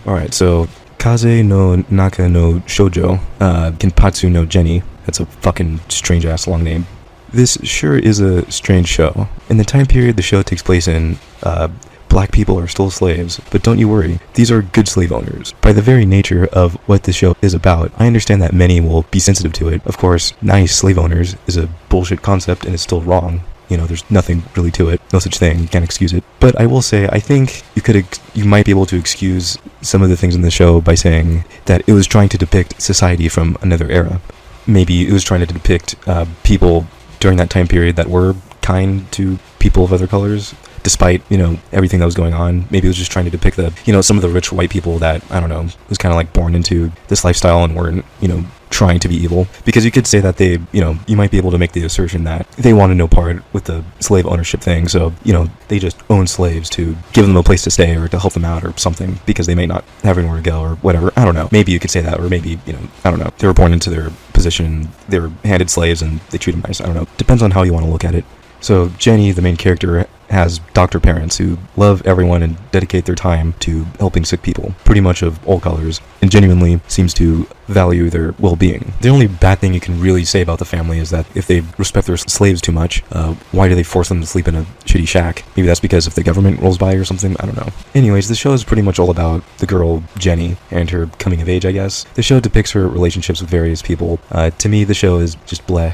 Alright, so Kaze no Naka no Shoujo, Kenpatsu no Jenny. That's a fucking strange ass long name. This sure is a strange show. In the time period the show takes place in, black people are still slaves, but don't you worry, these are good slave owners. By the very nature of what the show is about, I understand that many will be sensitive to it. Of course, nice slave owners is a bullshit concept and it's still wrong. You know, there's nothing really to it. No such thing. You can't excuse it. But I will say, I think you might be able to excuse some of the things in the show by saying that it was trying to depict society from another era. Maybe it was trying to depict people during that time period that were kind to people of other colors, despite, you know, everything that was going on. Maybe it was just trying to depict some of the rich white people that, I don't know, was kind of like born into this lifestyle and weren't, trying to be evil. Because you could say that they, you might be able to make the assertion that they wanted no part with the slave ownership thing, so, they just own slaves to give them a place to stay or to help them out or something, because they may not have anywhere to go or whatever. I don't know. Maybe you could say that, or maybe, I don't know. They were born into their position, they were handed slaves and they treat them nice. I don't know. Depends on how you want to look at it. So Jenny, the main character, has doctor parents who love everyone and dedicate their time to helping sick people, pretty much of all colors, and genuinely seems to value their well-being. The only bad thing you can really say about the family is that if they respect their slaves too much, why do they force them to sleep in a shitty shack? Maybe that's because if the government rolls by or something, I don't know. Anyways, the show is pretty much all about the girl, Jenny, and her coming of age, I guess. The show depicts her relationships with various people. To me, the show is just bleh.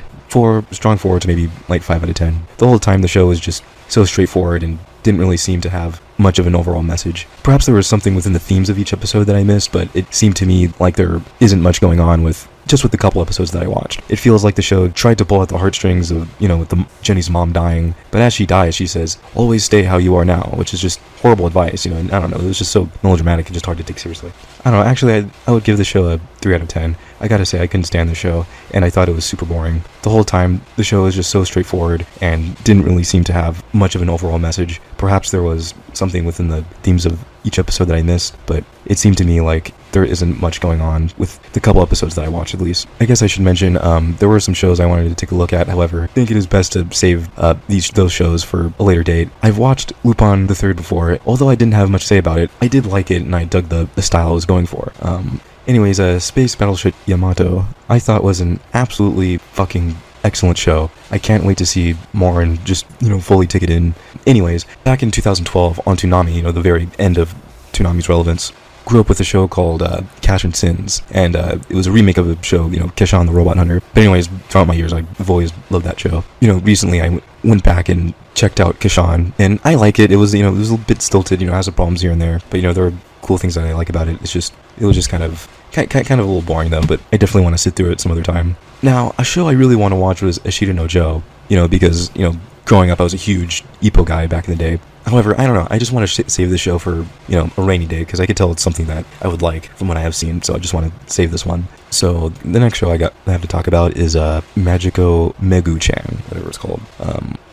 Strong 4 to maybe like 5 out of 10. The whole time the show was just so straightforward and didn't really seem to have much of an overall message. Perhaps there was something within the themes of each episode that I missed, but it seemed to me like there isn't much going on with the couple episodes that I watched. It feels like the show tried to pull at the heartstrings of, with Jenny's mom dying, but as she dies, she says, always stay how you are now, which is just horrible advice, and I don't know, it was just so melodramatic and just hard to take seriously. I don't know, actually, I would give the show a 3 out of 10. I gotta say, I couldn't stand the show, and I thought it was super boring. The whole time, the show was just so straightforward, and didn't really seem to have much of an overall message. Perhaps there was something within the themes of each episode that I missed, but it seemed to me like there isn't much going on with the couple episodes that I watched, at least. I guess I should mention, there were some shows I wanted to take a look at, however, I think it is best to save those shows for a later date. I've watched Lupin the Third before. Although I didn't have much to say about it, I did like it, and I dug the style it was going for. Anyways, Space Battleship Yamato, I thought was an absolutely fucking excellent show. I can't wait to see more and just, fully take it in. Anyways, back in 2012 on Toonami, the very end of Toonami's relevance, grew up with a show called Casshan Sins, and it was a remake of a show, Casshan the Robot Hunter. But anyways, throughout my years, I've always loved that show. Recently I went back and checked out Casshan, and I like it. It was, it was a little bit stilted, has some problems here and there, but there are cool things that I like about it. It was just kind of a little boring though, but I definitely want to sit through it some other time. Now, a show I really want to watch was Ashita no Joe, because, growing up I was a huge Ippo guy back in the day. However, I don't know, I just want to save the show for, a rainy day, because I could tell it's something that I would like from what I have seen, so I just want to save this one. So, the next show I have to talk about is Magico Megu-chan, whatever it's called.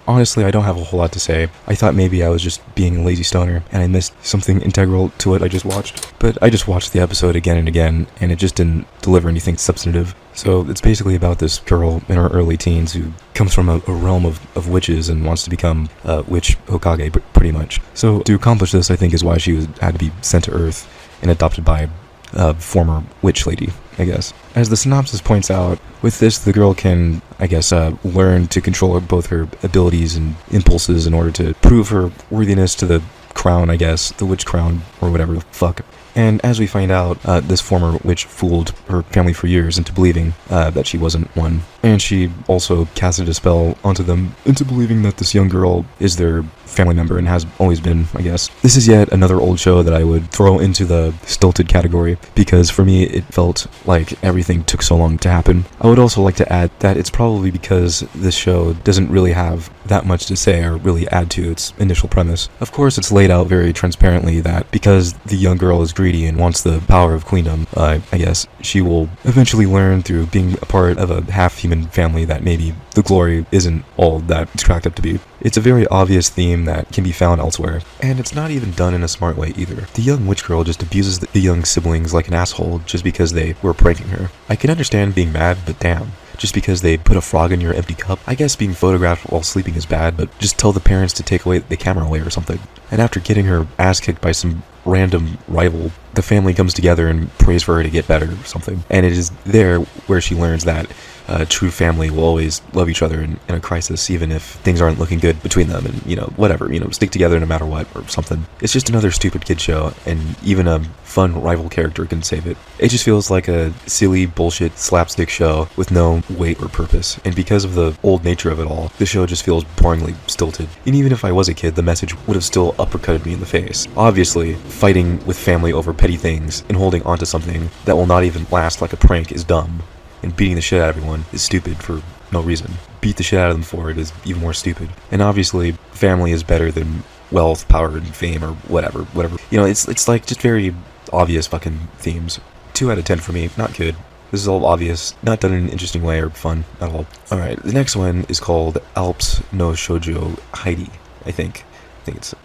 Honestly, I don't have a whole lot to say. I thought maybe I was just being a lazy stoner, and I missed something integral to what I just watched. But I just watched the episode again and again, and it just didn't deliver anything substantive. So it's basically about this girl in her early teens who comes from a realm of witches and wants to become a witch Hokage, pretty much. So to accomplish this, I think, is why she had to be sent to Earth and adopted by a former witch lady, I guess. As the synopsis points out, with this, the girl can, I guess, learn to control both her abilities and impulses in order to prove her worthiness to the crown, I guess, the witch crown, or whatever the fuck. And as we find out, this former witch fooled her family for years into believing that she wasn't one. And she also casted a spell onto them into believing that this young girl is their family member and has always been, I guess. This is yet another old show that I would throw into the stilted category, because for me it felt like everything took so long to happen. I would also like to add that it's probably because this show doesn't really have that much to say or really add to its initial premise. Of course, it's laid out very transparently that because the young girl is greedy and wants the power of queendom, I guess she will eventually learn through being a part of a half-human family that maybe the glory isn't all that it's cracked up to be. It's a very obvious theme that can be found elsewhere, and it's not even done in a smart way either. The young witch girl just abuses the young siblings like an asshole just because they were pranking her. I can understand being mad, but damn. just because they put a frog in your empty cup. I guess being photographed while sleeping is bad, but just tell the parents to take away the camera away or something. And after getting her ass kicked by some random rival, the family comes together and prays for her to get better or something. And it is there where she learns that a true family will always love each other in a crisis, even if things aren't looking good between them, and whatever, stick together no matter what or something. It's just another stupid kid show, and even a fun rival character can save it. It just feels like a silly bullshit slapstick show with no weight or purpose, and because of the old nature of it all, the show just feels boringly stilted. And even if I was a kid, the message would have still uppercutted me in the face. Obviously, fighting with family over petty things and holding onto something that will not even last like a prank is dumb. And beating the shit out of everyone is stupid for no reason. Beat the shit out of them for it is even more stupid. And obviously, family is better than wealth, power, and fame, or whatever. It's like just very obvious fucking themes. 2 out of 10 for me, not good. This is all obvious, not done in an interesting way or fun at all. Alright, the next one is called Alps no Shoujo Heidi, I think.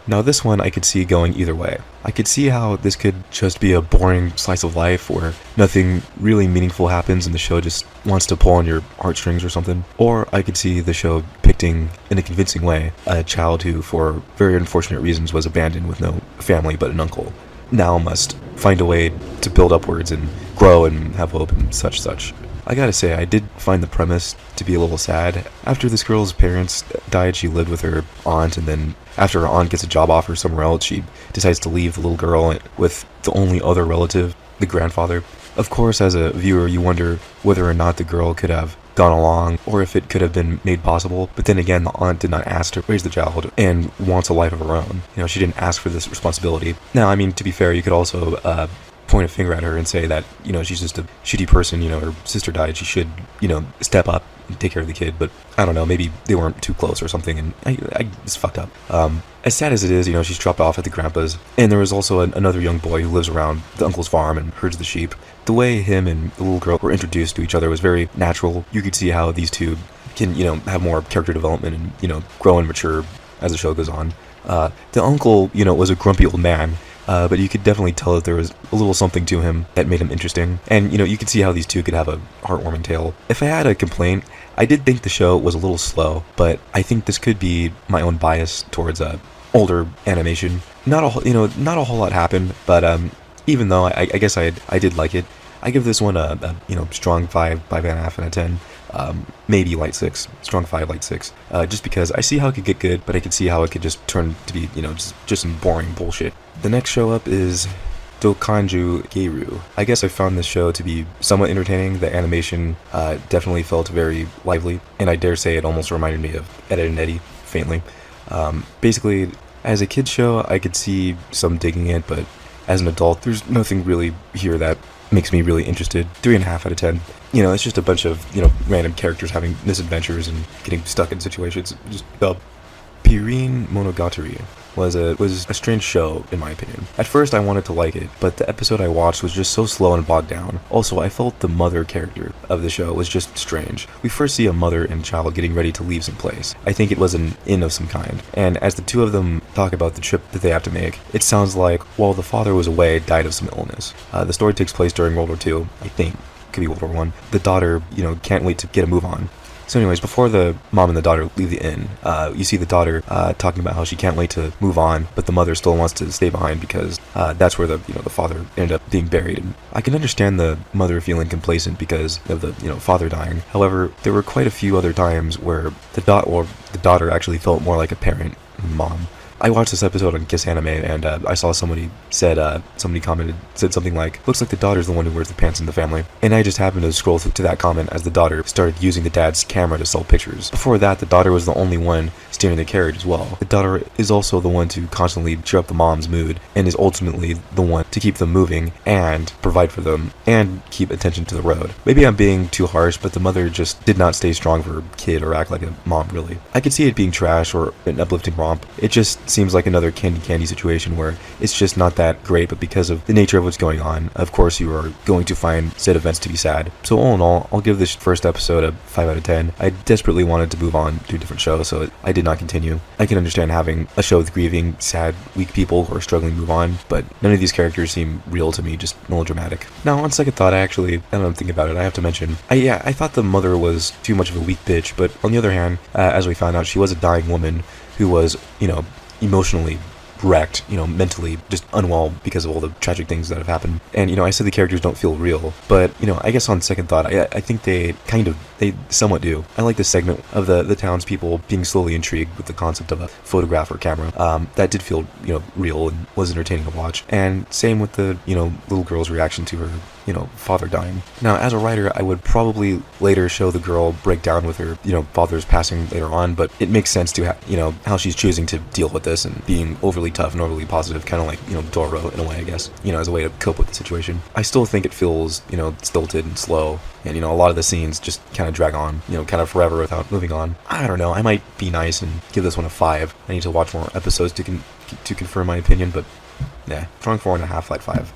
Now this one I could see going either way. I could see how this could just be a boring slice of life where nothing really meaningful happens and the show just wants to pull on your heartstrings or something. Or I could see the show depicting in a convincing way a child who, for very unfortunate reasons, was abandoned with no family but an uncle, now must find a way to build upwards and grow and have hope and such. I gotta say, I did find the premise to be a little sad. After this girl's parents died, she lived with her aunt, and then after her aunt gets a job offer somewhere else, she decides to leave the little girl with the only other relative, the grandfather. Of course, as a viewer, you wonder whether or not the girl could have gone along, or if it could have been made possible. But then again, the aunt did not ask to raise the child and wants a life of her own. She didn't ask for this responsibility. Now, I mean, to be fair, you could also point a finger at her and say that, she's just a shitty person, her sister died, she should, step up and take care of the kid. But I don't know, maybe they weren't too close or something, and it's fucked up. As sad as it is, she's dropped off at the grandpa's, and there is also another young boy who lives around the uncle's farm and herds the sheep. The way him and the little girl were introduced to each other was very natural. You could see how these two can, have more character development and, grow and mature as the show goes on. The uncle, was a grumpy old man, but you could definitely tell that there was a little something to him that made him interesting. And, you could see how these two could have a heartwarming tale. If I had a complaint, I did think the show was a little slow, but I think this could be my own bias towards older animation. Not a whole lot happened, but even though I guess I did like it, I give this one a strong 5.5 out of 10. Maybe light 6, strong 5, light 6, just because I see how it could get good, but I could see how it could just turn to be, just some boring bullshit. The next show up is Dokanju Geiru. I guess I found this show to be somewhat entertaining. The animation definitely felt very lively, and I dare say it almost reminded me of Ed, Edd n Eddy, faintly. Basically, as a kid's show, I could see some digging it, but as an adult, there's nothing really here that makes me really interested. 3.5 out of 10. It's just a bunch of, random characters having misadventures and getting stuck in situations. Just Pirine Monogatari was a strange show, in my opinion. At first, I wanted to like it, but the episode I watched was just so slow and bogged down. Also, I felt the mother character of the show was just strange. We first see a mother and child getting ready to leave some place. I think it was an inn of some kind. And as the two of them talk about the trip that they have to make, it sounds like while the father was away, died of some illness. The story takes place during World War II, I think. Could be World War I. The daughter, can't wait to get a move on. So anyways, before the mom and the daughter leave the inn, you see the daughter talking about how she can't wait to move on, but the mother still wants to stay behind because that's where the father ended up being buried. And I can understand the mother feeling complacent because of the father dying. However, there were quite a few other times where the daughter actually felt more like a parent, mom. I watched this episode on Kiss Anime, and I saw somebody said something like, looks like the daughter's the one who wears the pants in the family. And I just happened to scroll to that comment as the daughter started using the dad's camera to sell pictures. Before that, the daughter was the only one steering the carriage as well. The daughter is also the one to constantly cheer up the mom's mood, and is ultimately the one to keep them moving and provide for them and keep attention to the road. Maybe I'm being too harsh, but the mother just did not stay strong for her kid or act like a mom, really. I could see it being trash or an uplifting romp. It just seems like another candy situation where it's just not that great, but because of the nature of what's going on, of course you are going to find said events to be sad. So all in all, I'll give this first episode a 5 out of 10. I desperately wanted to move on to a different show, so I did not continue. I can understand having a show with grieving, sad, weak people who are struggling to move on, but none of these characters seem real to me, just melodramatic. Now, on second thought, now that I'm thinking about it, I have to mention, I thought the mother was too much of a weak bitch, but on the other hand, as we found out, she was a dying woman who was, emotionally wrecked, mentally just unwell because of all the tragic things that have happened. And, I said the characters don't feel real, but, I guess on second thought, I think they somewhat do. I like this segment of the townspeople being slowly intrigued with the concept of a photograph or camera. That did feel, real and was entertaining to watch. And same with the, little girl's reaction to her, father dying. Now, as a writer, I would probably later show the girl break down with her, father's passing later on, but it makes sense to how she's choosing to deal with this and being overly tough and overly positive, kind of like, Doro in a way, I guess, as a way to cope with the situation. I still think it feels, stilted and slow, and, a lot of the scenes just kind of drag on, kind of forever without moving on. I don't know, I might be nice and give this one a 5. I need to watch more episodes to confirm my opinion, but yeah, strong 4.5, like 5.